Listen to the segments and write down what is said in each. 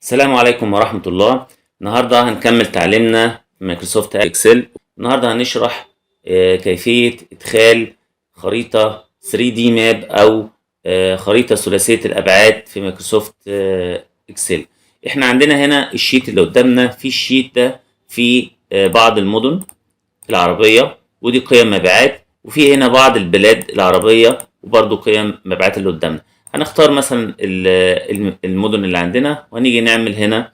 السلام عليكم ورحمة الله. النهاردة هنكمل تعليمنا في مايكروسوفت اكسل. النهاردة هنشرح كيفية ادخال خريطة 3D ماب او خريطة ثلاثية الابعاد في مايكروسوفت اكسل. احنا عندنا هنا الشيت اللي قدامنا، في الشيت ده في بعض المدن العربية ودي قيم مبيعات، وفي هنا بعض البلاد العربية وبرضو قيم مبيعات اللي قدامنا. هنختار مثلا المدن اللي عندنا وهنيجي نعمل هنا،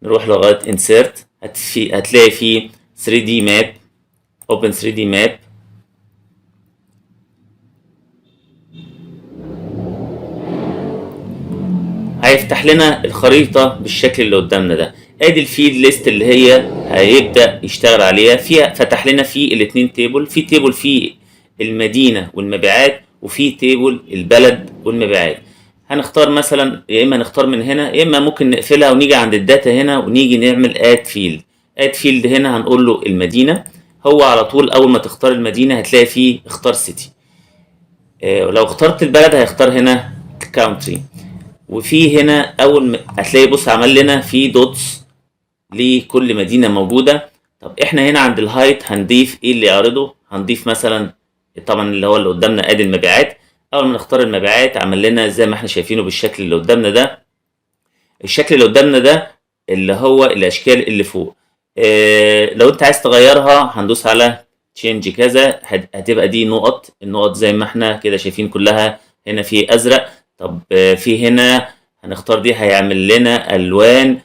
نروح لغاية insert، هتلاقي فيه 3D map، open 3D map. هيفتح لنا الخريطة بالشكل اللي قدامنا ده. ادي الفيد ليست اللي هي هيبدأ يشتغل عليها. فيها فتح لنا فيه الاتنين تيبل، في تيبل فيه المدينة والمبيعات، وفي تيبل البلد والمبيعات. هنختار مثلا، يا اما نختار من هنا يا اما ممكن نقفلها ونيجي عند الداتا هنا ونيجي نعمل اد فيلد. اد فيلد هنا هنقول له المدينة. هو على طول اول ما تختار المدينة هتلاقي فيه اختار سيتي. ولو اخترت البلد هيختار هنا كاونتري. وفي هنا اول هتلاقي بص عمل لنا في دوتس لكل مدينة موجودة. طب احنا هنا عند الهايت هنضيف ايه اللي يعرضه؟ هنضيف مثلا طبعا اللي هو اللي قدامنا ادي المبيعات. اول ما نختار المبيعات عمل لنا زي ما احنا شايفينه بالشكل اللي قدامنا ده. الشكل اللي قدامنا ده اللي هو الاشكال اللي فوق. لو انت عايز تغيرها هندوس على تشينج كذا، هتبقى دي نقط. النقط زي ما احنا كده شايفين كلها هنا في ازرق. طب في هنا هنختار دي، هيعمل لنا الوان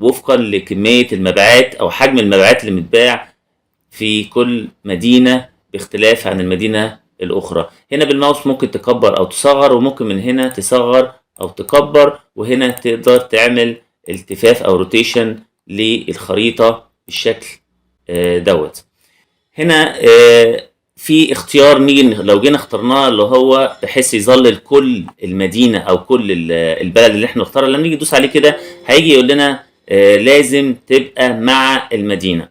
وفقا لكمية المبيعات او حجم المبيعات اللي متباع في كل مدينة باختلاف عن المدينة الاخرى. هنا بالماوس ممكن تكبر او تصغر، وممكن من هنا تصغر او تكبر، وهنا تقدر تعمل التفاف او روتيشن للخريطة بالشكل دوت. هنا في اختيار نيجي لو جينا اخترناه اللي هو بحيث يظلل كل المدينة او كل البلد اللي احنا نختارها. لما نيجي ندوس عليه كده هيجي يقول لنا لازم تبقى مع المدينة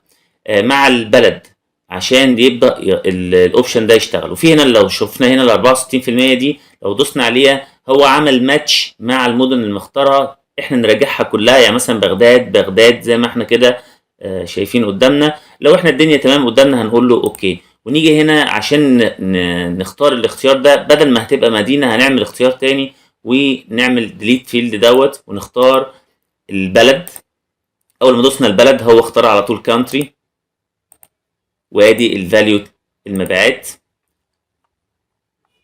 مع البلد عشان يبدأ الاوبشن ده يشتغل. وفي هنا لو شفنا هنا ال 64% دي لو دوسنا عليها هو عمل ماتش مع المدن المختارة. احنا نراجعها كلها، يعني مثلا بغداد زي ما احنا كده شايفين قدامنا. لو احنا الدنيا تمام قدامنا هنقول له اوكي، ونيجي هنا عشان نختار الاختيار ده. بدل ما هتبقى مدينة هنعمل اختيار تاني ونعمل ديليت فيلد دوت ونختار البلد. اول ما دوسنا البلد هو اختار على طول كانتري، وادي الفاليو المبيعات،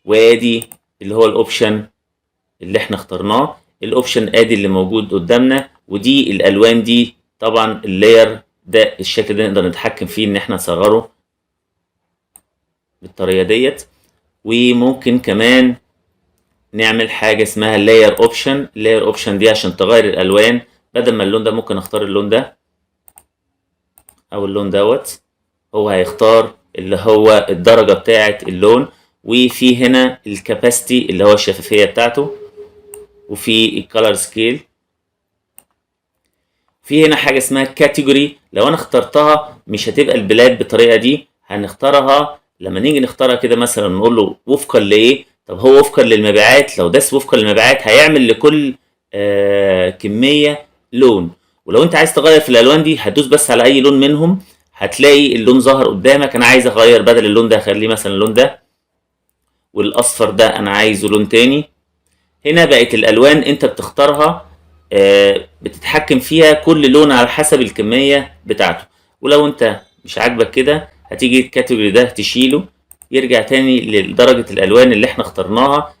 وادي اللي هو الاوبشن اللي احنا اخترناه. الاوبشن ادي اللي موجود قدامنا، ودي الالوان دي طبعا اللاير ده الشكل ده نقدر نتحكم فيه ان احنا نصغره بالطريقه ديت. وممكن كمان نعمل حاجه اسمها لاير اوبشن. اللاير اوبشن دي عشان تغير الالوان، بدل ما اللون ده ممكن اختار اللون ده او اللون دوت، هو هيختار اللي هو الدرجه بتاعه اللون. وفي هنا الكاباسيتي اللي هو الشفافيه بتاعته، وفي الكالر سكيل. في هنا حاجه اسمها كاتيجوري. لو انا اخترتها مش هتبقى البلاد بالطريقه دي، هنختارها لما نيجي نختارها كده مثلا نقول له وفقا لايه. طب هو وفقا للمبيعات. لو داس وفقا للمبيعات هيعمل لكل كميه لون. ولو انت عايز تغير في الالوان دي هتدوس بس على اي لون منهم هتلاقي اللون ظهر قدامك. انا عايز اغير بدل اللون ده اخليه مثلا اللون ده، والاصفر ده انا عايزه لون تاني. هنا بقت الالوان انت بتختارها بتتحكم فيها كل لون على حسب الكمية بتاعته. ولو انت مش عاجبك كده هتيجي الكاتيجوري ده تشيله، يرجع تاني لدرجة الالوان اللي احنا اخترناها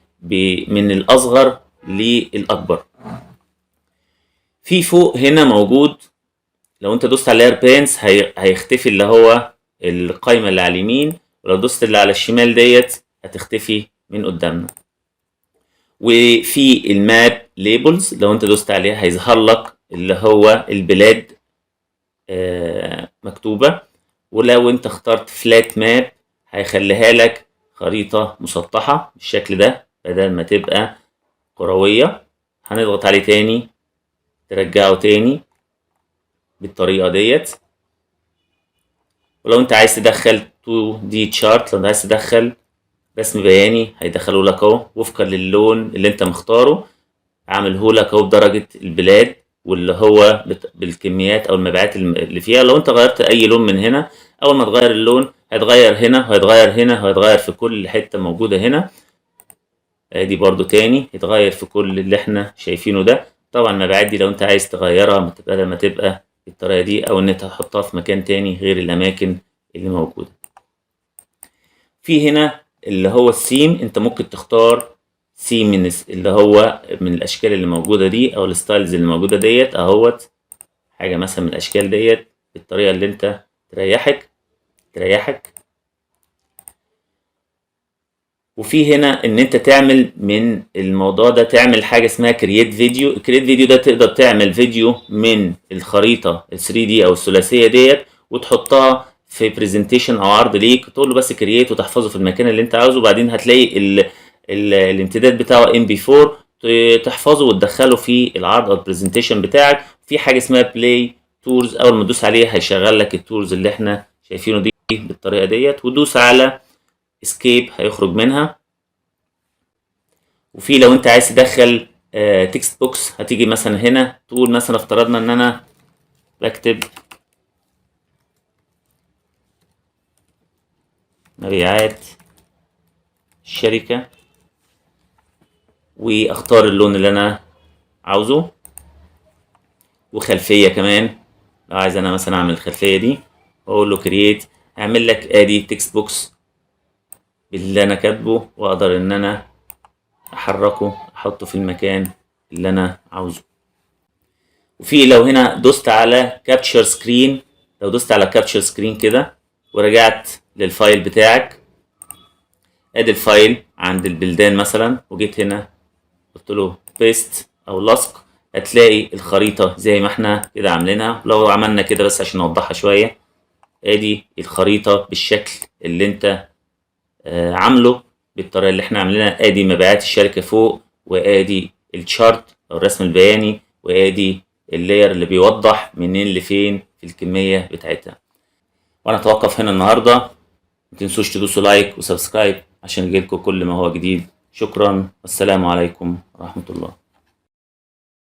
من الاصغر للاكبر. في فوق هنا موجود لو انت دوست على لاير بينس هيختفي اللي هو القايمة اللي على اليمين، ولو دوست اللي على الشمال ديت هتختفي من قدامنا. وفي الماب ليبلز لو انت دوست عليها هيظهر لك اللي هو البلاد مكتوبة. ولو انت اخترت فلات ماب هيخليها لك خريطة مسطحة بالشكل ده بدل ما تبقى كروية. هنضغط عليه تاني ترجعه تاني بالطريقة ديت. ولو انت عايز تدخل 2D chart، لو عايز تدخل رسم بياني هيدخله لك اهو وفقا للون اللي انت مختاره. عامله لك اهو بدرجة البلاد، واللي هو بالكميات او المبيعات اللي فيها. لو انت غيرت اي لون من هنا، اول ما تغير اللون هيتغير هنا وهيتغير هنا وهيتغير في كل حتة موجودة هنا. ادي برضو تاني يتغير في كل اللي احنا شايفينه ده. طبعا المبيعات دي لو انت عايز تغيرها بدل ما تبقى بالطريقة دي، او ان انت تحطها في مكان تاني غير الاماكن اللي موجودة. في هنا اللي هو السيم، انت ممكن تختار سيم من اللي هو من الاشكال اللي موجودة دي او الستايلز اللي موجودة ديت اهوت. حاجة مثلا من الاشكال ديت بالطريقة اللي انت تريحك. وفي هنا ان انت تعمل من الموضوع ده، تعمل حاجه اسمها كرييت فيديو. كرييت فيديو ده تقدر تعمل فيديو من الخريطه ال 3 دي او الثلاثيه ديت، وتحطها في برزنتيشن او عرض ليك، تقول له بس كرييت وتحفظه في المكان اللي انت عاوزه. وبعدين هتلاقي الامتداد بتاعه ام بي 4 تحفظه وتدخله في العرض او البرزنتيشن بتاعك. في حاجه اسمها بلاي تورز، اول ما تدوس عليها هيشغل لك التورز اللي احنا شايفينه دي بالطريقه ديت، وتدوس على اسكيب هيخرج منها. وفي لو انت عايز تدخل تكست بوكس، هتيجي مثلا هنا تقول مثلا افترضنا ان انا بكتب مبيعات الشركة، واختار اللون اللي انا عاوزه، وخلفية كمان لو عايز انا مثلا اعمل الخلفية دي، واقول له كرييت، اعمل لك ادي تكست بوكس باللي انا كاتبه، واقدر ان انا احركه احطه في المكان اللي انا عاوزه. وفي لو هنا دوست على كابتشر سكرين، لو دوست على كابتشر سكرين كده ورجعت للفايل بتاعك، ادي الفايل عند البلدان مثلا، وجيت هنا قلت له بيست او لصق، هتلاقي الخريطة زي ما احنا كده عاملينها. لو عملنا كده بس عشان نوضحها شوية، ادي الخريطة بالشكل اللي انت عامله بالطريقة اللي احنا عاملينها. ادي مبيعات الشركة فوق، وادي الشارت او الرسم البياني، وادي اللاير اللي بيوضح منين لفين في الكمية بتاعتها. وانا اتوقف هنا النهاردة. متنسوش تدوسوا لايك وسبسكرايب عشان يجيلكوا كل ما هو جديد. شكرا والسلام عليكم ورحمة الله.